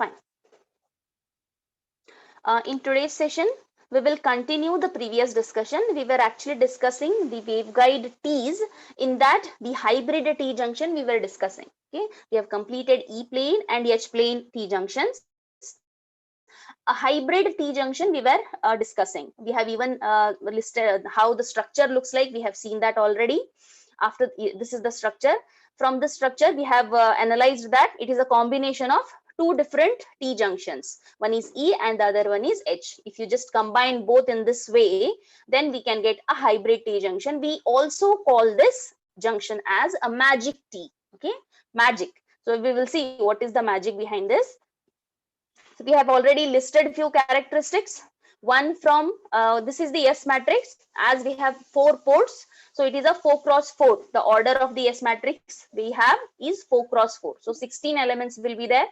Fine. In today's session, we will continue the previous discussion. We were actually discussing the waveguide T's. In that, the hybrid T junction we were discussing. Okay, we have completed E plane and H plane T junctions. A hybrid T junction we were discussing. We have even listed how the structure looks like. We have seen that already. After this is the structure. From the structure, we have analyzed that it is a combination of two different T junctions. One is E and the other one is H. If you just combine both in this way, then we can get a hybrid T junction. We also call this junction as a magic T. Okay, magic. So we will see what is the magic behind this. So we have already listed few characteristics. One from this is the S matrix. As we have 4 ports, so it is a 4 cross 4. The order of the S matrix we have is 4 cross 4. So 16 elements will be there.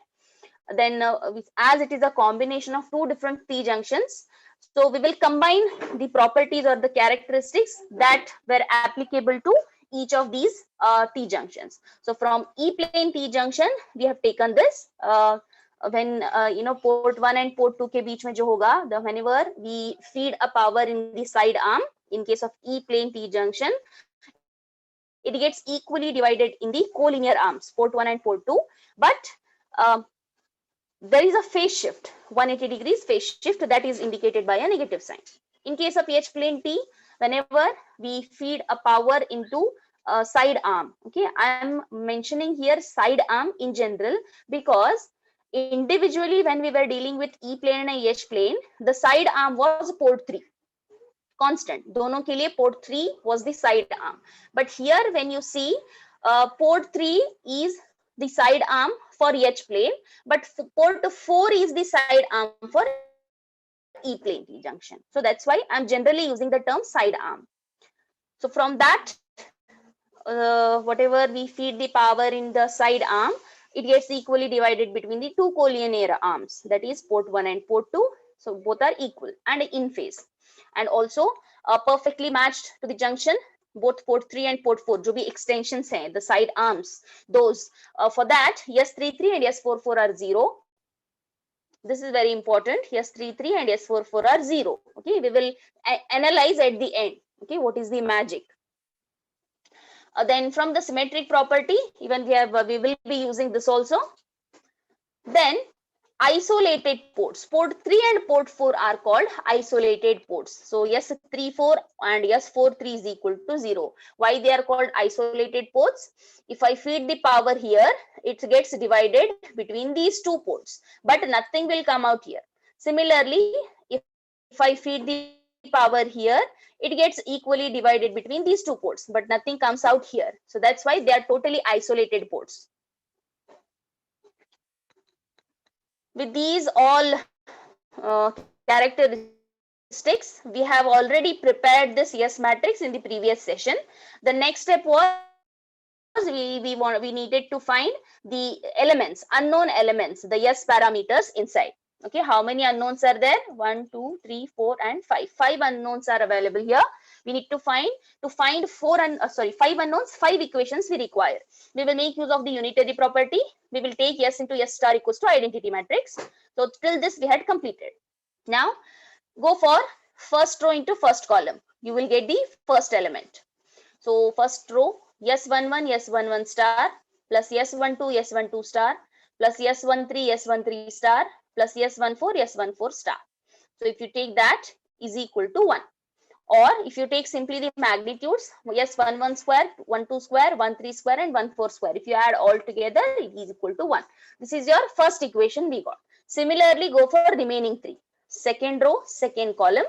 Then as it is a combination of two different T junctions, so we will combine the properties or the characteristics that were applicable to each of these T junctions. So from E plane T junction, we have taken this. When port 1 and port 2 ke beech mein jo hoga, whenever we feed a power in the side arm, in case of E plane T junction, it gets equally divided in the collinear arms, port 1 and port 2. But there is a phase shift, 180 degrees phase shift, that is indicated by a negative sign. In case of H plane T, whenever we feed a power into a side arm, okay, I am mentioning here side arm in general because individually when we were dealing with E plane and H plane, the side arm was port 3. Constant. दोनों के लिए port 3 was the side arm. But here when you see port 3 is the side arm for H plane, but port 4 is the side arm for E plane T junction. So that's why I'm generally using the term side arm. So from that, whatever we feed the power in the side arm, it gets equally divided between the two collinear arms, that is port 1 and port 2. So both are equal and in phase. And also perfectly matched to the junction, both port 3 and port 4 jo bhi extensions hain, the side arms, those for that S33 and S44 are 0. This is very important. S33 and S44 are 0. Okay, we will analyze at the end. Okay, what is the magic? Then from the symmetric property, even we will be using this also. Then isolated ports, port 3 and port 4 are called isolated ports. So S34 and S43 is equal to 0. Why they are called isolated ports? If I feed the power here, it gets divided between these two ports, but nothing will come out here. Similarly, if I feed the power here, it gets equally divided between these two ports, but nothing comes out here. So that's why they are totally isolated ports. With these all characteristics, we have already prepared this S matrix in the previous session. The next step was we needed to find the elements, unknown elements, the S parameters inside. Okay, how many unknowns are there? 1, 2, 3, 4, and 5. 5 unknowns are available here. We need to find 5 unknowns, 5 equations we require. We will make use of the unitary property. We will take S into S star equals to identity matrix. So till this we had completed. Now go for first row into first column. You will get the first element. So first row, S11, S11 star plus S12, S12 star plus S13, S13 star plus S14, S14 star. So if you take that is equal to 1. Or if you take simply the magnitudes, S11 square, 12 square, 13 square, and 14 square. If you add all together, it is equal to 1. This is your first equation we got. Similarly, go for remaining 3. Second row, second column,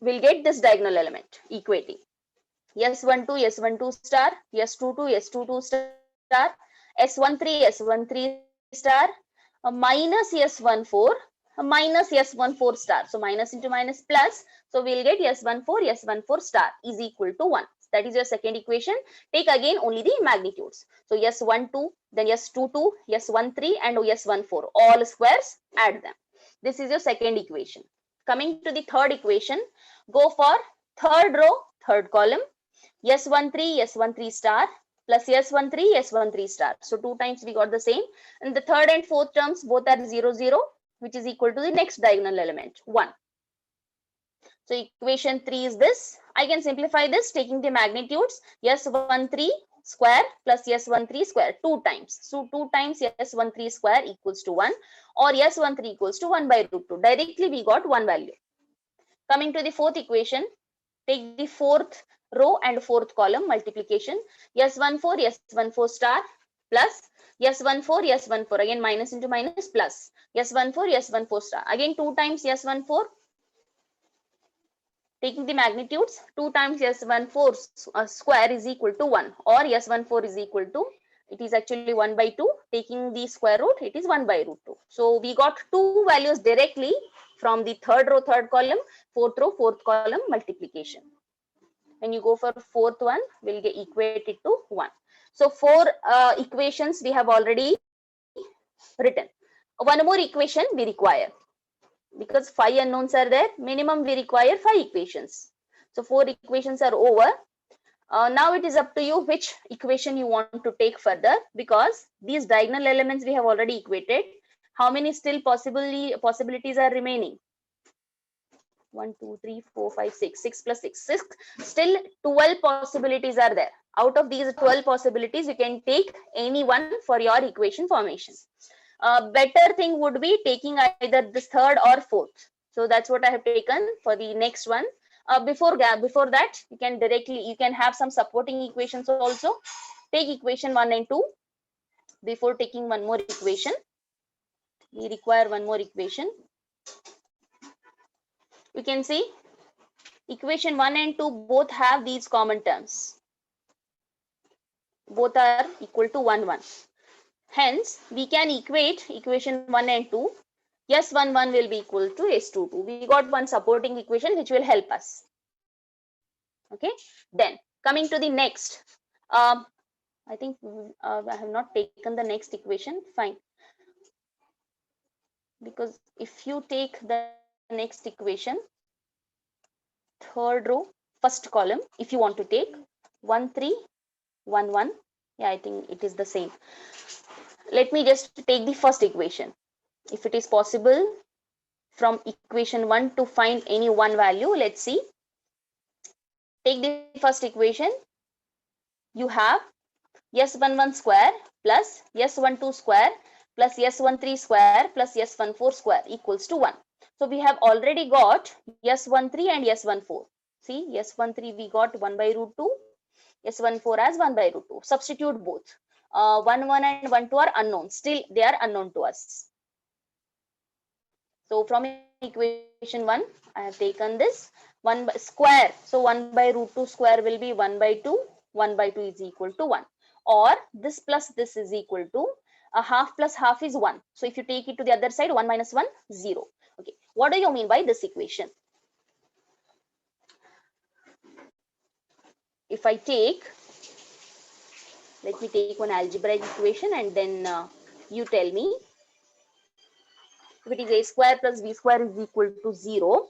we'll get this diagonal element equating. S12, S12 star, S22, S22 star, S13, S13 star, minus S14, minus S14 star. So minus into minus plus. So we'll get S14, S14 star is equal to 1. That is your second equation. Take again only the magnitudes. So S12, then S22, S13, and S14. All squares, add them. This is your second equation. Coming to the third equation, go for third row, third column. S13, S13 star plus S13, S13 star. So 2 times we got the same. And the third and fourth terms both are 0, 0, which is equal to the next diagonal element, 1. So equation 3 is this. I can simplify this taking the magnitudes. S13 square plus S13 square 2 times. So 2 times S13 square equals to 1, or S13 equals to 1 by root 2. Directly we got one value. Coming to the fourth equation, take the fourth row and fourth column multiplication. S14, S14 star plus S14, S14, again minus into minus plus S14, S14 star. Again 2 times S14, taking the magnitudes, 2 times S14 square is equal to 1, or S14 is equal to, it is actually 1 by 2, taking the square root, it is 1 by root 2. So we got two values directly from the third row, third column, fourth row, fourth column multiplication. When you go for fourth one, we'll get equated to 1. So 4 equations we have already written. One more equation we require. Because 5 unknowns are there, minimum we require 5 equations. So 4 equations are over. Now it is up to you which equation you want to take further, because these diagonal elements we have already equated. How many still possibilities are remaining? 1, 2, 3, 4, 5, 6. 6 plus 6. 6. Still 12 possibilities are there. Out of these 12 possibilities, you can take any one for your equation formation. Better thing would be taking either this third or fourth. So that's what I have taken for the next one. Before that, you can have some supporting equations also. Take equation 1 and 2 before taking one more equation. We require one more equation. You can see equation 1 and 2 both have these common terms. Both are equal to 1, 1. Hence, we can equate equation 1 and 2. S11 will be equal to S22. We got one supporting equation which will help us. Okay. Then coming to the next. I think I have not taken the next equation. Fine. Because if you take the next equation, third row, first column, if you want to take 1, 3, 1, 1. Yeah, I think it is the same. Let me just take the first equation. If it is possible from equation 1 to find any one value, let's see. Take the first equation. You have S11 square plus S12 square plus S13 square plus S14 square equals to 1. So we have already got S13 and S14. See, S13 we got 1 by root 2, S14 as 1 by root 2. Substitute both. 1, 1 and 1, 2 are unknown. Still, they are unknown to us. So from equation 1, I have taken this 1 by square. So 1 by root 2 square will be 1 by 2. 1 by 2 is equal to 1. Or this plus this is equal to a half plus half is 1. So if you take it to the other side, 1 minus 1, 0. Okay. What do you mean by this equation? If I take, let me take one algebraic equation and then you tell me. If it is a square plus b square is equal to 0,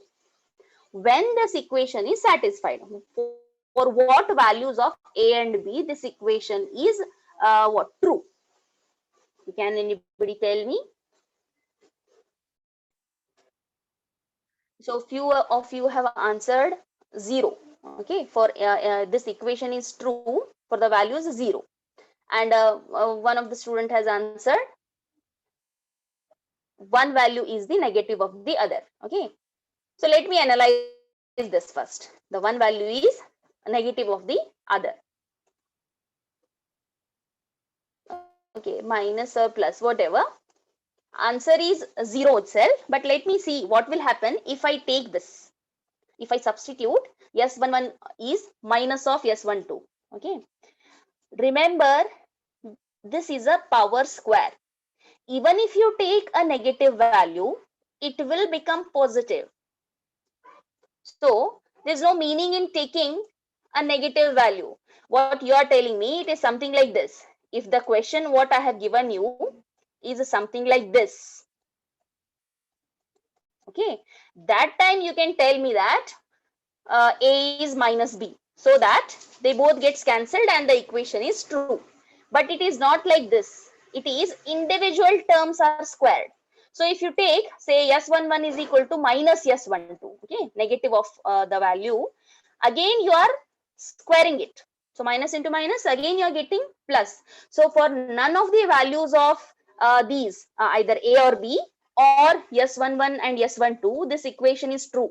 when this equation is satisfied, for what values of a and b this equation is what true? Can anybody tell me? So few of you have answered 0. Okay, for this equation is true for the values 0, and one of the student has answered one value is the negative of the other. Okay, so let me analyze this first. The one value is negative of the other. Okay, minus or plus, whatever. Answer is 0 itself, but let me see what will happen if I take this. If I substitute, S11 is minus of S12. Okay, remember this is a power square. Even if you take a negative value, it will become positive. So there's no meaning in taking a negative value. What you are telling me, it is something like this. If the question what I have given you is something like this, okay, that time you can tell me that A is minus B. so that they both gets cancelled and the equation is true. But it is not like this. It is individual terms are squared. So if you take, say, S11 is equal to minus S12, okay, negative of the value, again you are squaring it. So minus into minus, again you are getting plus. So for none of the values of these, either A or B or S11 and S12, this equation is true.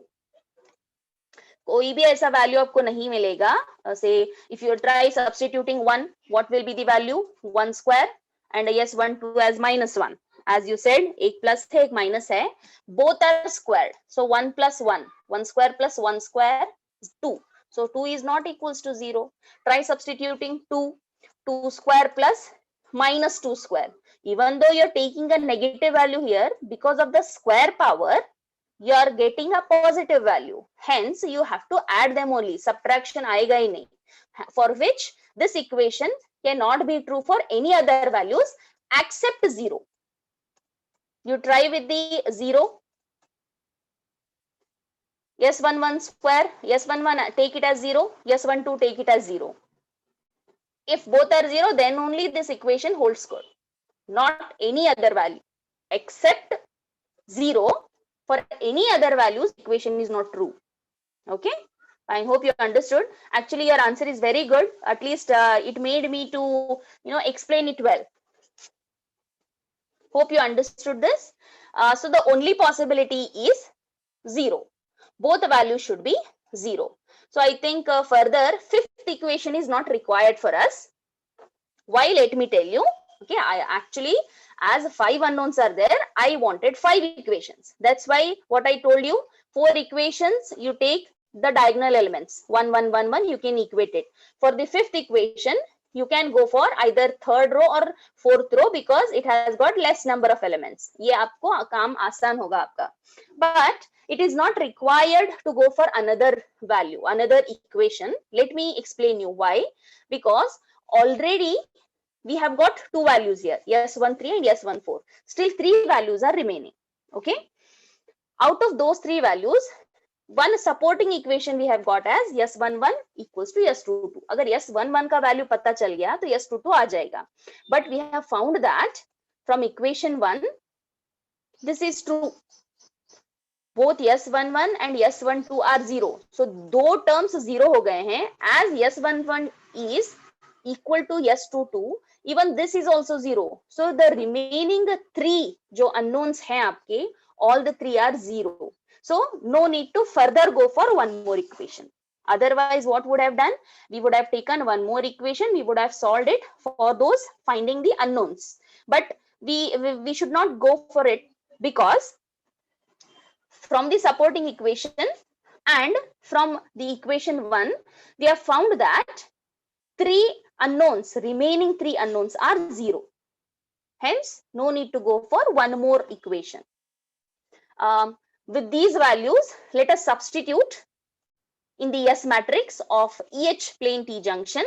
कोई भी ऐसा value आपको नहीं मिलेगा. Say if you try substituting 1, what will be the value? 1 square and yes 1 2 as minus 1. As you said, एक plus है एक minus है, both are squared. So 1 plus 1, 1 square plus 1 square is 2. So 2 is not equals to 0. Try substituting 2, 2 square plus minus 2 square. Even though you're taking a negative value here, because of the square power, you are getting a positive value. Hence, you have to add them only. Subtraction आएगा ही नहीं. For which this equation cannot be true for any other values except 0. You try with the 0. Yes, 1 1 square. Yes, 1 1 take it as 0. Yes, 1 2 take it as 0. If both are 0, then only this equation holds good. Not any other value except 0. For any other values, equation is not true. Okay, I hope you understood. Actually, your answer is very good. At least it made me to explain it well. Hope you understood this. So the only possibility is 0. Both the values should be 0. So I think further fifth equation is not required for us. Why? Let me tell you. Okay, I actually, as 5 unknowns are there, I wanted 5 equations. That's why what I told you, 4 equations, you take the diagonal elements, 1 1 1 1, you can equate it. For the fifth equation, you can go for either third row or fourth row because it has got less number of elements. ये आपको काम आसान होगा आपका. But it is not required to go for another value, another equation. Let me explain you why. Because already we have got 2 values here, S13 and S14. Still 3 values are remaining. Okay. Out of those 3 values, one supporting equation we have got as S11 equals to S22. अगर S11 का value पता चल गया तो S22 आ जाएगा. But we have found that from equation 1, this is true. Both S11 and S12 are 0. So दो terms 0 हो गए हैं. As S11 is equal to S22, even this is also 0. So the remaining 3 जो unknowns हैं आपके, all the 3 are 0. So no need to further go for one more equation. Otherwise, what would have done? We would have taken one more equation. We would have solved it for those finding the unknowns. But we should not go for it because from the supporting equation and from the equation 1, we have found that 3 unknowns, remaining 3 unknowns are 0. Hence, no need to go for one more equation. With these values, let us substitute in the S matrix of each plane T junction.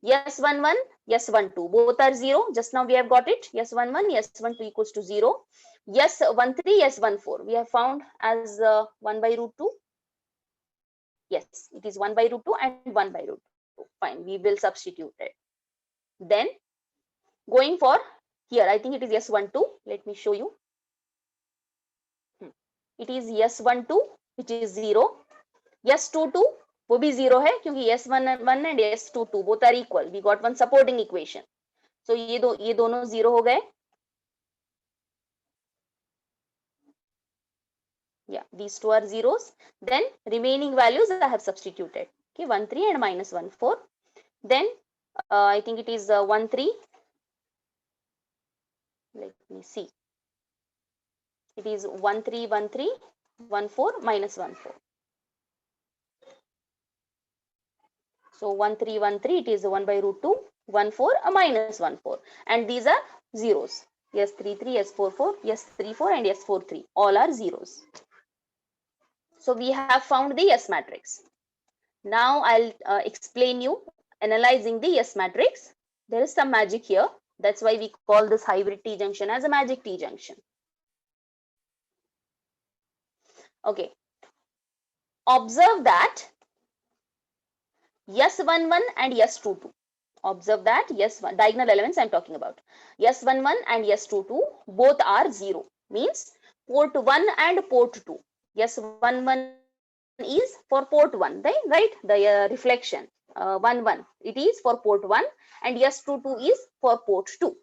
S11, S12, both are 0. Just now we have got it. S11, S12 equals to 0. S13, S14, we have found as 1 by root 2. Yes, it is 1 by root 2 and 1 by root 2. Fine, we will substitute it. Then going for here, I think it is S12. Let me show you. It is S12, which is 0. S22, वो भी 0 है क्योंकि S11 and S22 both are equal. We got one supporting equation. So ये दोनों 0 हो गए. Yeah, these two are zeros. Then remaining values I have substituted. Okay, 1 3 and minus 1 4. Then I think it is 1 3. Let me see. It is 1 3 1 3 1 4 minus 1 4. So 1 3 1 3, it is 1 by root 2, 1 4 minus 1 4, and these are zeros. Yes 3 3, yes 4 4, yes 3 4, and yes 4 3. All are zeros. So we have found the S matrix. Now I'll explain you analyzing the S matrix. There is some magic here. That's why we call this hybrid T junction as a magic T junction. Okay. Observe that S11 and S22. Observe that S1 diagonal elements I'm talking about. S11 and S22 both are 0. Means port 1 and port 2. S11 is for port 1, right? The reflection 1 it is for port 1 and S22 is for port 2.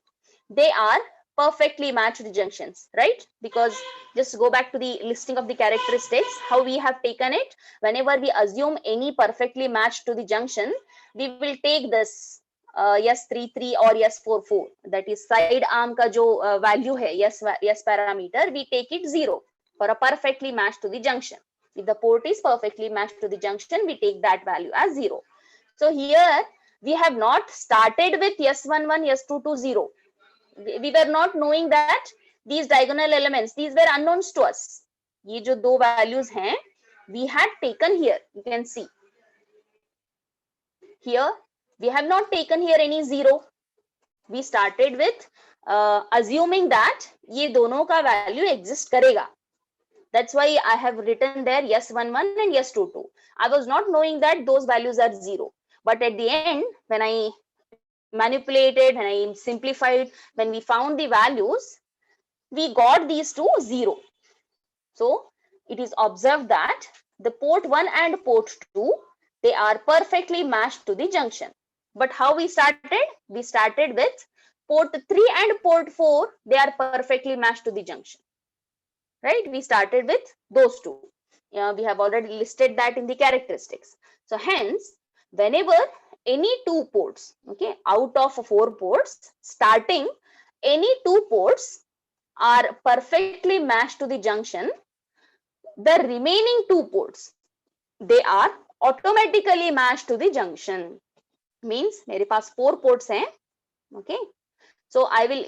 They are perfectly matched junctions, right? Because just go back to the listing of the characteristics, how we have taken it. Whenever we assume any perfectly matched to the junction, we will take this S33 or S44, that is side arm ka jo value hai, yes parameter, we take it 0 for a perfectly matched to the junction. If the port is perfectly matched to the junction, we take that value as 0. So here we have not started with S11, S22, 0. We were not knowing that these diagonal elements, these were unknowns to us. ये जो दो values हैं, we had taken here. You can see here we have not taken here any 0. We started with assuming that ये दोनों का value exist करेगा. That's why I have written there S11 and S22. I was not knowing that those values are 0. But at the end, when I manipulated, when I simplified, when we found the values, we got these two 0. So it is observed that the port 1 and port 2, they are perfectly matched to the junction. But how we started? We started with port 3 and port 4, they are perfectly matched to the junction. Right? We started with those two. We have already listed that in the characteristics. So hence, whenever any two ports, okay, out of 4 ports, starting any 2 ports are perfectly matched to the junction, the remaining 2 ports, they are automatically matched to the junction. Means मेरे पास 4 ports हैं, okay. So I will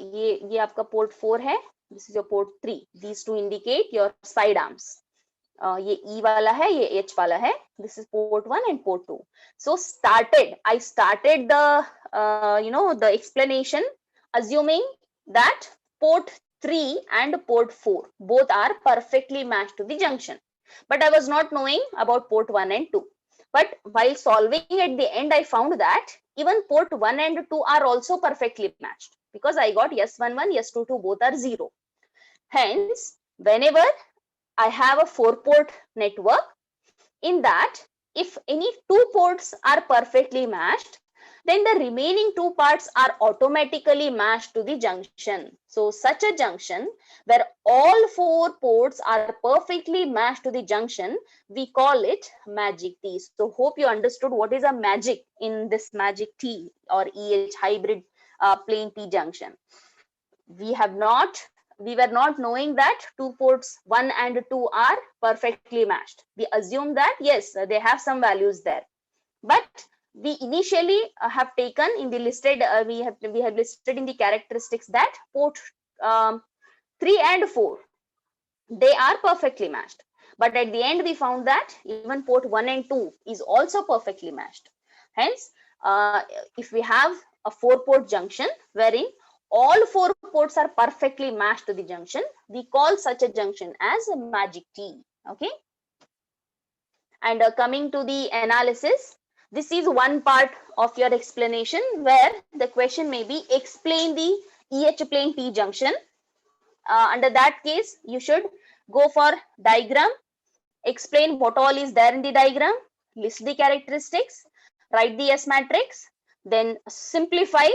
ये आपका port 4 है, this is your port 3. These two indicate your side arms. ये E वाला है, ये H वाला है. This is port 1 and port 2. So I started the the explanation assuming that port 3 and port 4 both are perfectly matched to the junction. But I was not knowing about port 1 and 2. But while solving at the end, I found that even port 1 and 2 are also perfectly matched because I got S11, S22 both are 0. Hence, whenever I have a 4-port network, in that if any 2 ports are perfectly matched, then the remaining 2 parts are automatically matched to the junction. So such a junction where all 4 ports are perfectly matched to the junction, we call it magic T. So hope you understood what is a magic in this magic T or EH hybrid plane T junction. We were not knowing that 2 ports 1 and 2 are perfectly matched. We assume that yes, they have some values there, but we initially have taken in the listed we have listed in the characteristics that port 3 and 4, they are perfectly matched. But at the end we found that even port 1 and 2 is also perfectly matched. Hence, if we have a 4-port junction wherein all 4 ports are perfectly matched to the junction, we call such a junction as a magic T. Okay. And coming to the analysis, this is one part of your explanation where the question may be explain the EH plane T junction. Under that case, you should go for diagram, explain what all is there in the diagram, list the characteristics, write the S matrix, then simplify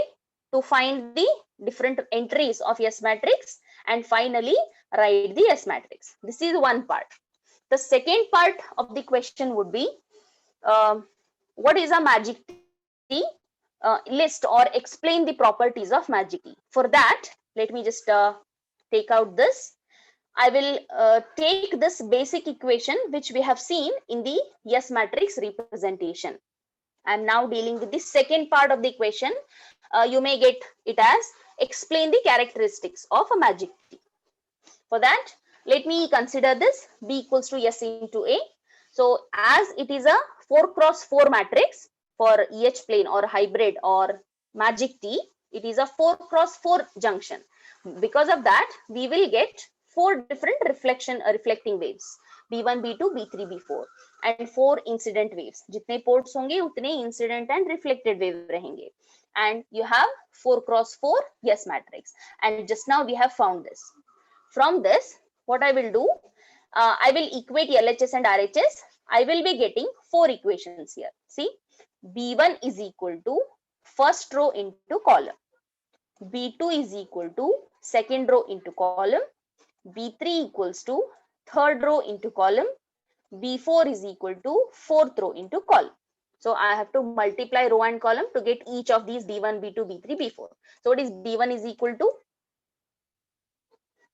to find the different entries of S matrix, and finally write the S matrix. This is one part. The second part of the question would be, what is a magic T? List or explain the properties of magic T. For that, let me just take out this. I will take this basic equation which we have seen in the S matrix representation. I am now dealing with the second part of the equation. You may get it as explain the characteristics of a magic T. For that, let me consider this B equals to S into A. So as it is a 4x4 matrix for EH plane or hybrid or magic T, it is a 4x4 junction. Because of that, we will get 4 different reflecting waves. B1, B2, B3, B4 and 4 incident waves. जितने ports होंगे उतने incident and reflected wave रहेंगे. And you have 4 cross 4 yes matrix. And just now we have found this. From this, what I will do, I will equate LHS and RHS. I will be getting 4 equations here. See, B1 is equal to first row into column. B2 is equal to second row into column. B3 equals to third row into column. B4 is equal to fourth row into column. So I have to multiply row and column to get each of these B1, B2, B3, B4. So what is B1 is equal to?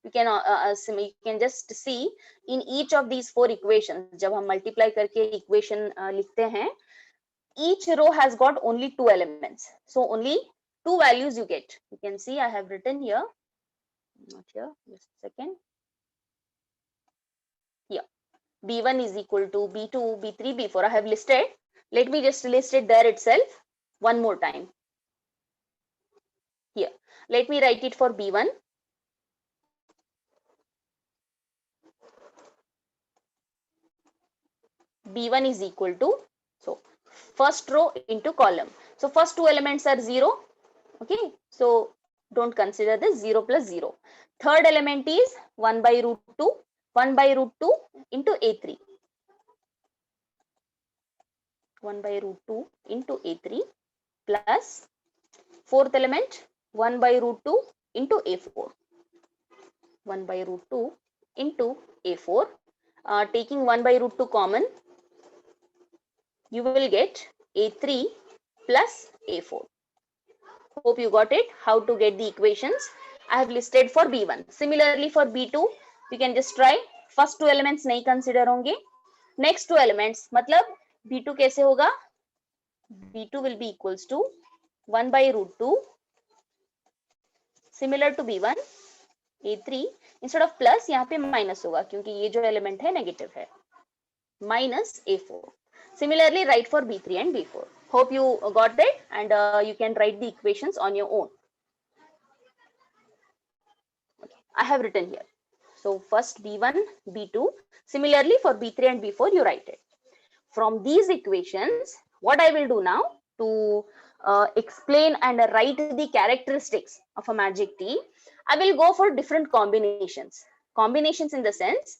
You can just see in each of these 4 equations. जब हम multiply करके equation लिखते हैं, each row has got only 2 elements. So only 2 values you get. You can see I have written here. Not here. Just a second. Here. B1 is equal to B2, B3, B4. I have listed. Let me just list it there itself one more time. Here. Let me write it for B1. B1 is equal to, so first row into column. So first 2 elements are 0. Okay. So don't consider this 0 plus 0. Third element is 1 by root 2. 1 by root 2 into A3. 1 by root 2 into A3 plus fourth element 1 by root 2 into A4. 1 by root 2 into A4. Taking 1 by root 2 common, you will get A3 plus A4. Hope you got it. How to get the equations I have listed for B1. Similarly for B2, you can just try. First 2 elements नहीं consider होंगे. Next 2 elements, मतलब B2 कैसे होगा? B2 will be equals to 1 by root 2. Similar to B1, A3 instead of plus यहाँ पे minus होगा क्योंकि ये जो element है negative है. Minus A4. Similarly, write for B3 and B4. Hope you got that, and you can write the equations on your own. Okay. I have written here. So first B1, B2. Similarly for B3 and B4, you write it. From these equations, what I will do now to explain and write the characteristics of a magic tea, I will go for different combinations. Combinations in the sense,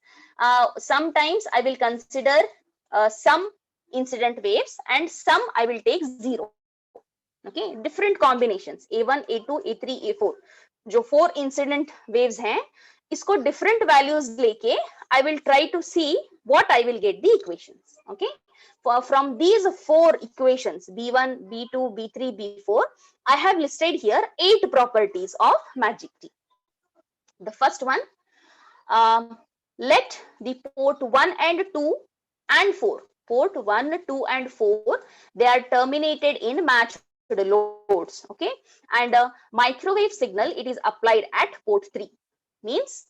sometimes I will consider some incident waves and some I will take 0. Okay, different combinations A1, A2, A3, A4. जो 4 incident waves हैं, इसको different values लेके I will try to see what I will get the equations. Okay, from these 4 equations B1, B2, B3, B4, I have listed here 8 properties of magic tea. The first one, let the port 1 and 2 and 4, port 1, 2 and 4, they are terminated in matched loads. Okay, and microwave signal, it is applied at port 3. Means,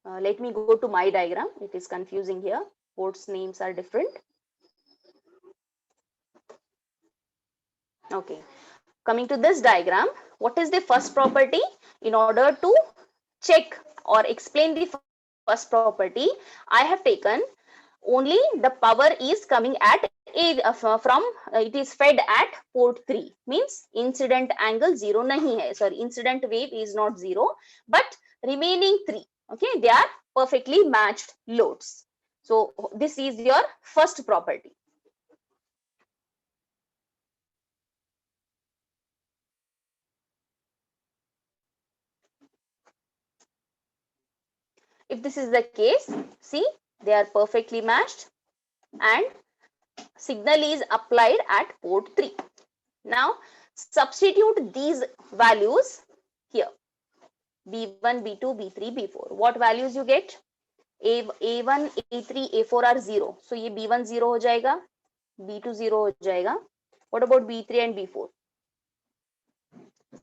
let me go to my diagram. It is confusing here. Ports names are different. Okay, coming to this diagram, what is the first property? In order to check or explain the first property, I have taken only the power is coming at it is fed at port 3. Means incident angle 0 nahi hai. Sorry, incident wave is not 0, but remaining 3. Okay, they are perfectly matched loads. So this is your first property. If this is the case, see, they are perfectly matched and signal is applied at port 3. Now substitute these values here. B1, B2, B3, B4. What values you get? A1, A3, A4 are 0. So ये B1 0 हो जाएगा, B2 0 हो जाएगा. What about B3 and B4?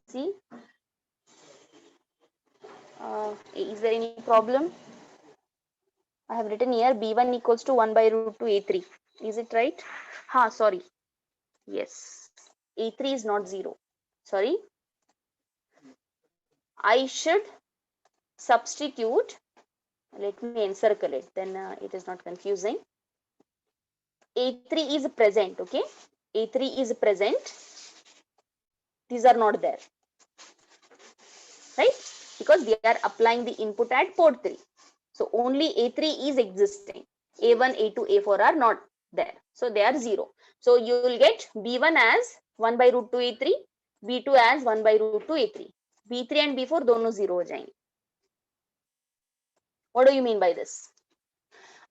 See, is there any problem? I have written here B1 equals to 1 by root 2 A3. Is it right? Ha, sorry. Yes, A3 is not 0. Sorry. I should substitute Let me encircle it, then it is not confusing. A3 is present, okay? A3 is present. These are not there, right? Because we are applying the input at port 3. So only A3 is existing. A1, A2, A4 are not there. So they are 0. So you will get B1 as 1 by root 2 A3, B2 as 1 by root 2 A3. B3 and B4 दोनों 0 हो जाएंगे. What do you mean by this?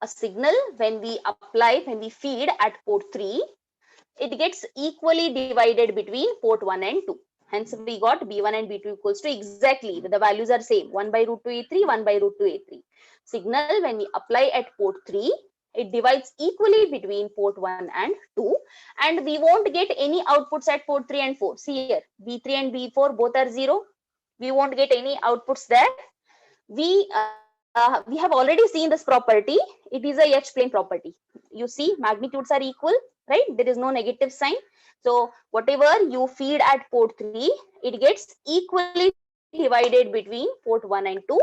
A signal, when we feed at port 3, it gets equally divided between port 1 and 2. Hence, we got B1 and B2 equals to exactly, the values are same, 1 by root 2 A3, 1 by root 2 A3. Signal, when we apply at port 3, it divides equally between port 1 and 2, and we won't get any outputs at port 3 and 4. See here, B3 and B4 both are 0. We won't get any outputs there. We have already seen this property. It is a H-plane property. You see, magnitudes are equal, right? There is no negative sign. So whatever you feed at port 3, it gets equally divided between port 1 and 2,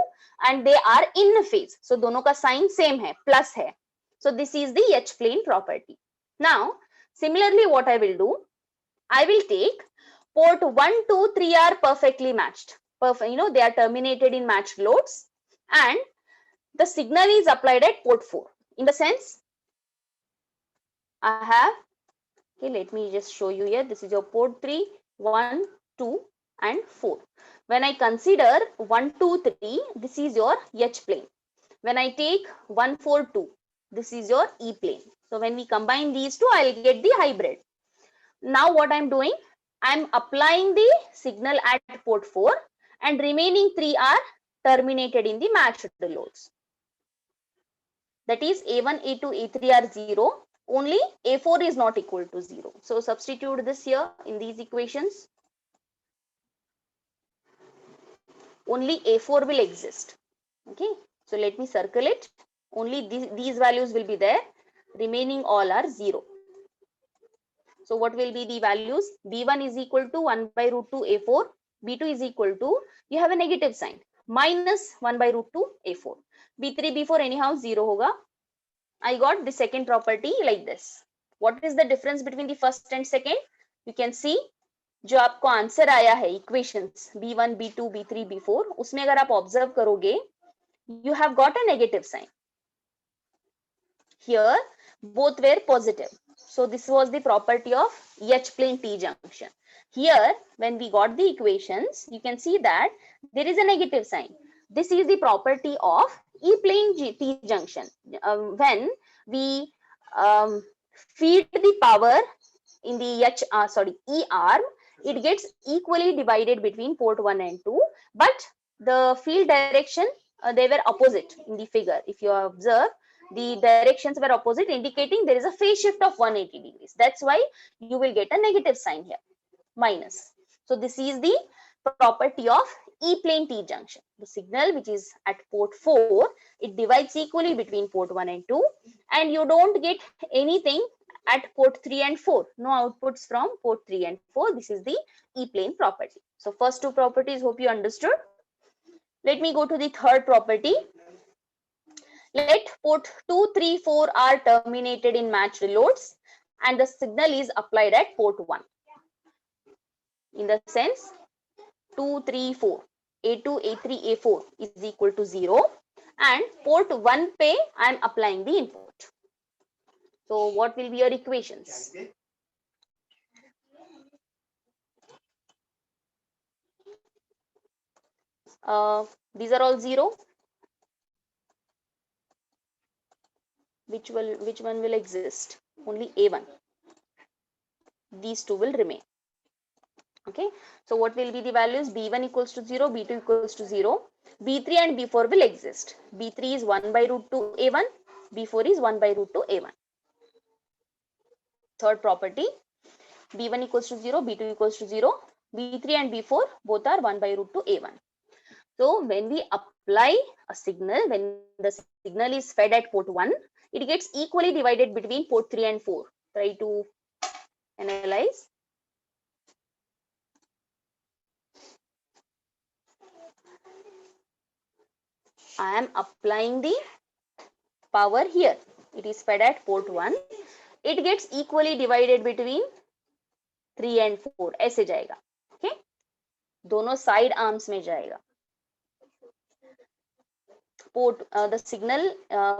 and they are in phase. So दोनों का sign same है, plus है. So this is the H-plane property. Now, similarly, what I will do, I will take port 1, 2, 3 are perfectly matched. Perfect, you know, they are terminated in matched loads, and the signal is applied at port 4. In the sense, I have, okay, let me just show you here. This is your port 3, 1, 2, and 4. When I consider 1, 2, 3, this is your H plane. When I take 1, 4, 2, this is your E plane. So when we combine these two, I'll get the hybrid. Now what I'm doing, I'm applying the signal at port 4, and remaining 3 are terminated in the matched loads. That is A1, A2, A3 are 0. Only A4 is not equal to 0. So substitute this here in these equations. Only A4 will exist. Okay. So let me circle it. Only these values will be there. Remaining all are 0. So what will be the values? B1 is equal to 1 by root 2 A4. B2 is equal to, you have a negative sign, minus 1 by root 2 A4. B3, B4 anyhow 0 hoga. I got the second property like this. What is the difference between the first and second? You can see, जो आपको answer आया है equations B1, B2, B3, B4, उसमें अगर आप observe करोगे, you have got a negative sign. Here, both were positive. So this was the property of H-plane T junction. Here, when we got the equations, you can see that there is a negative sign. This is the property of E-plane T junction. When we feed the power in the E arm, it gets equally divided between port 1 and 2, but the field direction, they were opposite in the figure. If you observe, the directions were opposite, indicating there is a phase shift of 180 degrees. That's why you will get a negative sign here, minus. So this is the property of E-plane T junction. The signal which is at port 4, it divides equally between port 1 and 2, and you don't get anything at port 3 and 4. No outputs from port 3 and 4. This is the E-plane property. So first two properties, hope you understood. Let me go to the third property. Let port 2, 3, 4 are terminated in matched loads, and the signal is applied at port 1. In the sense, 2, 3, 4, A2, A3, A4 is equal to 0, and port 1 pe I am applying the input. So what will be your equations? These are all 0. Which one will exist? Only A1. These two will remain. Okay. So what will be the values? B1 equals to 0, B2 equals to 0. B3 and B4 will exist. B3 is 1 by root 2 A1. B4 is 1 by root 2 A1. Third property, B1 equals to 0, B2 equals to 0. B3 and B4 both are 1 by root 2 A1. So when we apply a signal, when the signal is fed at port 1, it gets equally divided between port 3 and 4. Try to analyze. I am applying the power here. It is fed at port 1. It gets equally divided between 3 and 4. ऐसे जाएगा. Okay. दोनों side arms में जाएगा. Port, the signal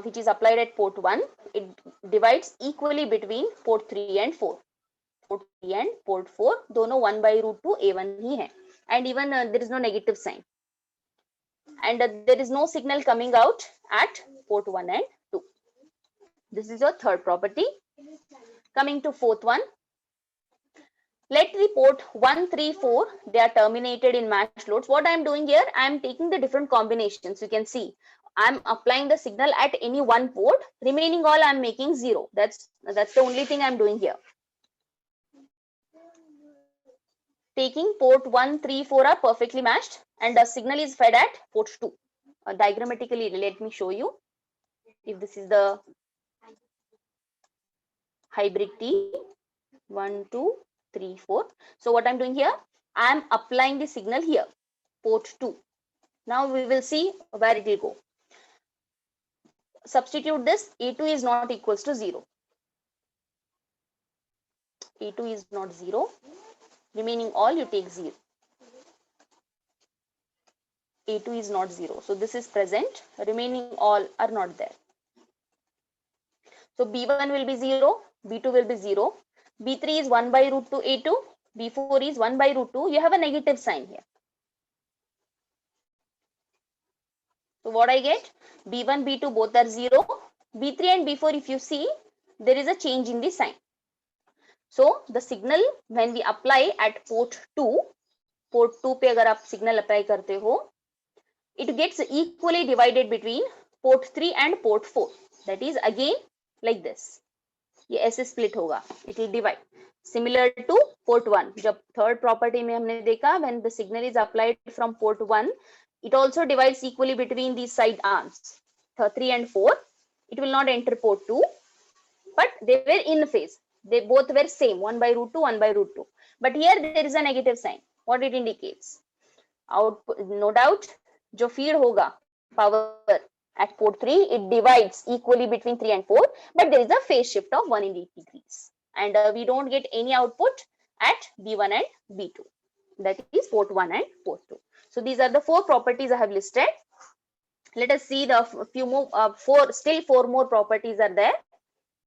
which is applied at port 1, it divides equally between port 3 and 4. Port 3 and port 4, दोनों 1 by root 2 A1 ही है. And even there is no negative sign. And there is no signal coming out at port 1 and 2. This is your third property. Coming to fourth one. Let the port 1, 3, 4, they are terminated in matched loads. What I am doing here, I am taking the different combinations. You can see I am applying the signal at any one port. Remaining all I am making 0. That's the only thing I am doing here. Taking port 1, 3, 4 are perfectly matched and the signal is fed at port 2. Diagrammatically, let me show you. If this is the hybrid T, 1, 2, 3, 4. So what I'm doing here, I'm applying the signal here, port 2. Now we will see where it will go. Substitute this, A2 is not equals to 0. A2 is not 0. Remaining all you take 0. A2 is not 0. So this is present. Remaining all are not there. So B1 will be 0. B2 will be 0. B3 is 1 by root 2 A2. B4 is 1 by root 2. You have a negative sign here. So what I get? B1, B2 both are 0. B3 and B4 if you see, there is a change in the sign. So the signal when we apply at port 2 पे अगर आप signal apply करते हो, it gets equally divided between port 3 and port 4. That is again like this. ये ऐसे split होगा. It will divide. Similar to port 1. जब third property में हमने देखा, when the signal is applied from port 1, it also divides equally between these side arms. 3 and 4. It will not enter port 2, but they were in phase. They both were same, 1 by root 2, 1 by root 2. But here there is a negative sign. What it indicates? Output, no doubt, जो feed होगा power at port 3, it divides equally between 3 and 4, but there is a phase shift of 180 degrees. And we don't get any output at B1 and B2. That is port 1 and port 2. So these are the 4 properties I have listed. Let us see the few more, still 4 more properties are there.